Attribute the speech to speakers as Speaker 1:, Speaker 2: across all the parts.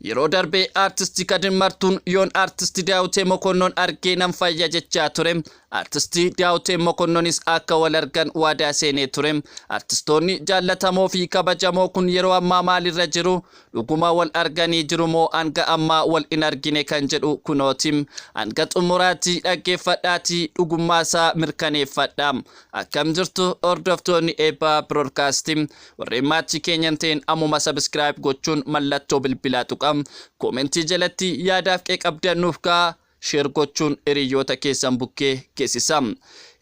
Speaker 1: Yeroo darbe artistii Kadir Martuun yoon artistii Daawitee Mokonnon argee nan fayya jechaa ture. Artistii Daawitee Mokonnonis akka wal argan waadaa seenee ture. Artistoonni jaallatamoo fi kabajamoo kun yeroo ammaa maalirra jiru? Dhuguma wal arganii jiru moo hanga ammaa wal hin argine kan jedhu kunooti. Hanga xumuraatti dhaggeeffadhaatii dhugummaasaa mirkaneeffadha. Akkam jirtu hordoftoonni Eebaa Broadcasting. Warreen maatii keenyan ta'een ammuma subscribe gochuun mallattoo bilbilaa tuqa. Komentii jalatti yaadaaf qabdannuuf kaa share gochuun hiriyoota keessan bukkee geessisa.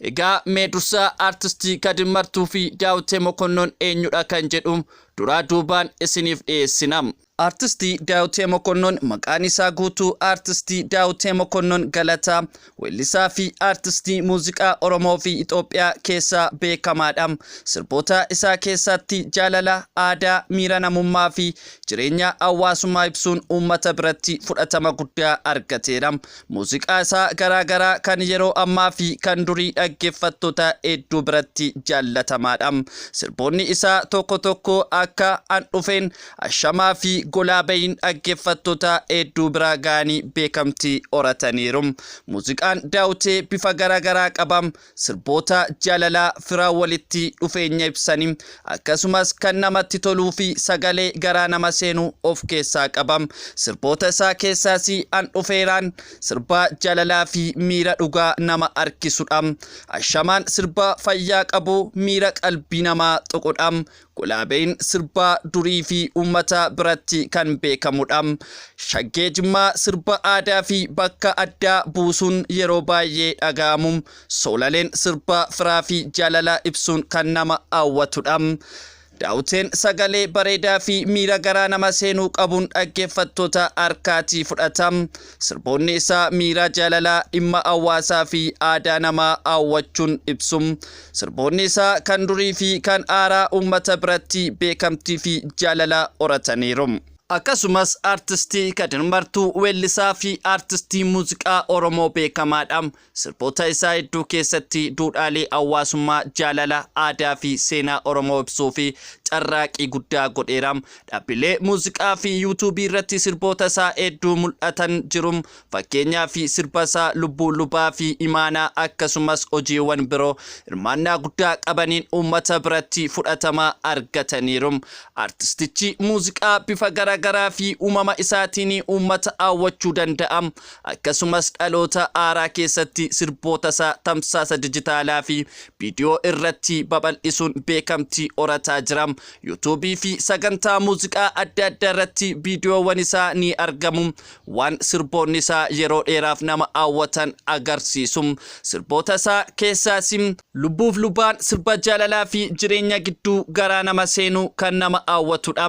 Speaker 1: Egaa meedursaa artistii Kadir Martuu fi Daawitee Mokonnon eenyudha kan jedhu duraa duubaan isiniif dhiyeessina. Artistii Daawitee Mokonnon maqaan isaa guutuu artistii Daawitee Mokonnon Galataa, weellisaa fi artistii muuziqaa Oromoo fi Itoophiyaa keessaa beekamaadha. Sirboota isaa keessatti jaalala, aadaa, miira namummaa fi jireenya hawaasummaa ibsuun uummata biratti fudhatama guddaa argateera. Muuziqaa isaa garaagaraa kan yeroo ammaa fi kan durii dhaggeeffattoota hedduu biratti jaallatamaadha. Sirboonni isaa tokko tokko akka an dhufeen, ashamaa fi golaa bayin dhaggeeffattoota hedduu biraa ga'anii beekamtii horataniiru. Muuziqaan Daawitee bifa garaagaraa qaba. Sirboota jaalalaa, firaa walitti dhufeenya ibsanii akkasumas kan namatti toluu fi sagalee garaa nama seenu of keessaa qaba. Sirboota isaa keessaas an dhufeeraan sirba jaalalaa fi miira dhugaa nama harkisudha. Ashamaan sirba fayyaa qabu, miira qalbii namaa tuqudha. Golaa bayin sirba durii fi uummata biratti kan beekamudha. Shaggee Jimmaa sirba aadaa fi bakka addaa buusuun yeroo baay'ee dhaga'amu. Solaleen sirba firaa fi jaalala ibsuun kan nama hawwatudha. Daawiteen sagalee bareedaa fi miira garaa nama seenuu qabuun dhaggeeffattoota harkaatii fudhata. Sirboonni isaa miira jaalalaa, dhimma hawaasaa fi aadaa nama hawwachuun ibsu. Sirboonni isaa kan durii fi kan haaraa uummata biratti beekamtii fi jaalala horataniiru. Akkasumas artistii Kadir Martuu weellisaa fi artistii muuziqaa Oromoo beekamaadha. Sirboota isaa hedduu keessatti duudhaalee hawaasummaa, jaalala, aadaa fi seenaa Oromoo ibsuu fi carraaqii guddaa godheera. Dhaabbilee muuziqaa fi yuutuubii irratti sirboota isaa hedduu mul'atan jiru. Fakkeenyaaf sirba isaa lubbuu lubaa fi imaanaa akkasumas hojiiwwan biroo hirmaannaa guddaa qabaniin uummata biratti fudhatama argataniiru. Artistichi muuziqaa bifa garaa fi uumama isaatiin uummata hawwachuu danda'a. Akkasumas dhaloota haaraa keessatti sirboota isaa tamsaasa dijitaalaa fi viidiyoo irratti babal'isuun beekamtii horataa jira. yuutuubii fi sagantaa muuziqaa adda addaa irratti viidiyoowwan isaa ni argamu. Waan sirboonni isaa yeroo dheeraaf nama hawwatan agarsiisu. Sirboota isaa keessaas lubbuuf lubaan sirba jaalalaa fi jireenya gidduu garaa nama seenu kan nama hawwatudha.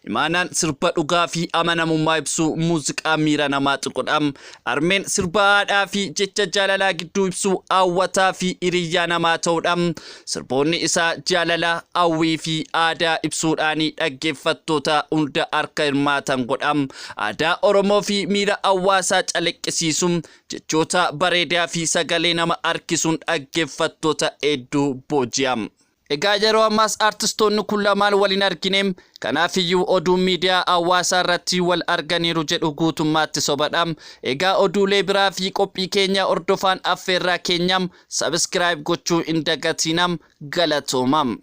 Speaker 1: Imaanaan sirba dhugaa fi amanamummaa ibsu muuziqaa miira namaa tuqudha. Armeen sirba haadhaa fi jecha jaalalaa gidduu ibsu hawwataa fi hiriyyaa namaa ta'udha. Sirboonni isaa jaalala, hawwii fi aadaa ibsuudhaan dhaggeeffattoota hunda harka hirmaatan godha. Aadaa Oromoo fi miira hawaasaa calaqqisiisu jechoota bareedaa fi sagalee nama harkisuun dhaggeeffattoota hedduu booji'a. Egaa yeroo ammaas artistoonni kun lamaan waliin argine. Kanaafiyyuu oduu miidiyaa hawaasaa irratti wal arganiiru jedhu guutummaatti sobadha. Egaa oduulee biraa fi qophii keenya hordofaan affeerraa keenyam subscribe gochuu hin dagatinam. Galatoomam.